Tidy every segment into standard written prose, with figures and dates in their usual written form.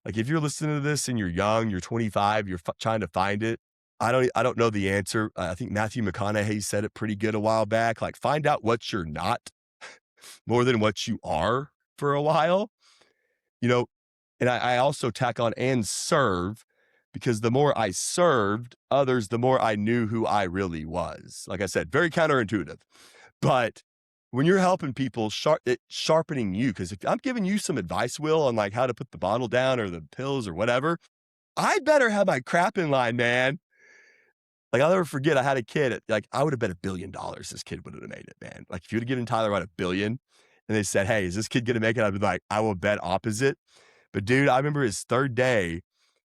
Like, if you're listening to this and you're young, you're 25, you're trying to find it, I don't know the answer. I think Matthew McConaughey said it pretty good a while back, like, find out what you're not more than what you are for a while, you know? And I also tack on and serve because the more I served others, the more I knew who I really was. Like I said, very counterintuitive. But when you're helping people, sharpening you, because if I'm giving you some advice, Will, on like how to put the bottle down or the pills or whatever, I better have my crap in line, man. Like, I'll never forget, I had a kid, like, I would have bet $1 billion this kid would have made it, man. Like, if you would have given Tyler about 1 billion and they said, "Hey, is this kid gonna make it?" I'd be like, "I will bet opposite." But dude, I remember his 3rd day,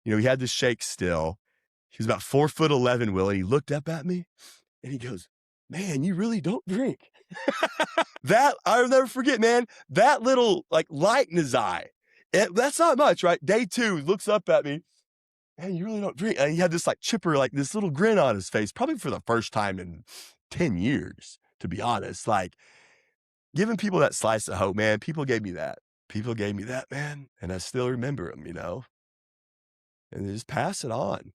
he had the shake still. He was about 4'11", Will, and he looked up at me and he goes, "Man, you really don't drink." That I'll never forget, man. That little, like, light in his eye. That's not much, right? Day 2, he looks up at me, "Man, you really don't drink." And he had this, like, chipper, like, this little grin on his face, probably for the first time in 10 years, to be honest. Like, giving people that slice of hope, man, people gave me that. People gave me that, man, and I still remember them, and they just pass it on.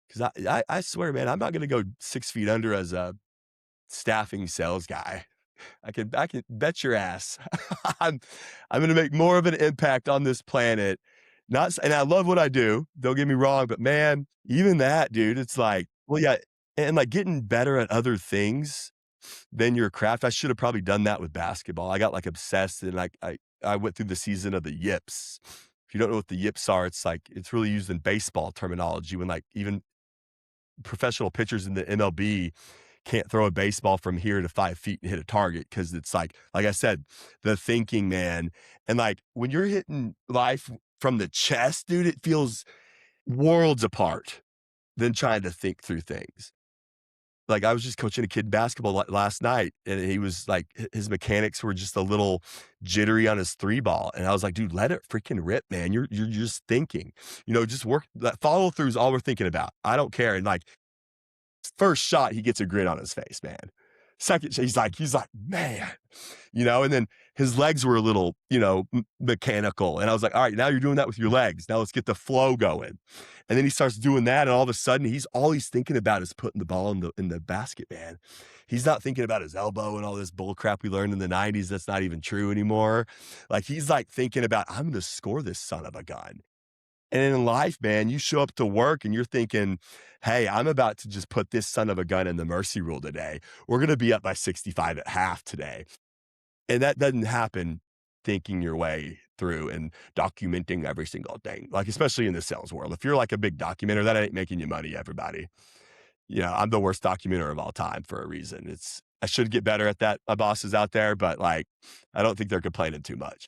'Cause I swear, man, I'm not gonna go 6 feet under as a staffing sales guy. I can bet your ass. I'm I'm gonna make more of an impact on this planet. Not s And I love what I do, don't get me wrong, but man, even that, dude, it's like, well, yeah, and, like, getting better at other things than your craft. I should have probably done that with basketball. I got, like, obsessed and, like, I went through the season of the yips. If you don't know what the yips are, it's like it's really used in baseball terminology when, like, even professional pitchers in the MLB can't throw a baseball from here to 5 feet and hit a target because it's like I said, the thinking, man. And like when you're hitting life from the chest, dude, it feels worlds apart than trying to think through things. Like I was just coaching a kid basketball last night, and he was like, his mechanics were just a little jittery on his 3 ball, and I was like, dude, let it freaking rip, man. You're just thinking, just work. That follow through is all we're thinking about. I don't care. And like first shot, he gets a grin on his face, man. Second shot, he's like, man, and then his legs were a little, mechanical. And I was like, all right, now you're doing that with your legs. Now let's get the flow going. And then he starts doing that, and all of a sudden, all he's thinking about is putting the ball in the basket, man. He's not thinking about his elbow and all this bull crap we learned in the 90s that's not even true anymore. Like he's like thinking about, I'm gonna score this son of a gun. And in life, man, you show up to work and you're thinking, hey, I'm about to just put this son of a gun in the mercy rule today. We're going to be up by 65 at half today. And that doesn't happen thinking your way through and documenting every single thing, like, especially in the sales world. If you're like a big documenter, that ain't making you money, everybody. I'm the worst documenter of all time for a reason. I should get better at that. My boss is out there, but like, I don't think they're complaining too much.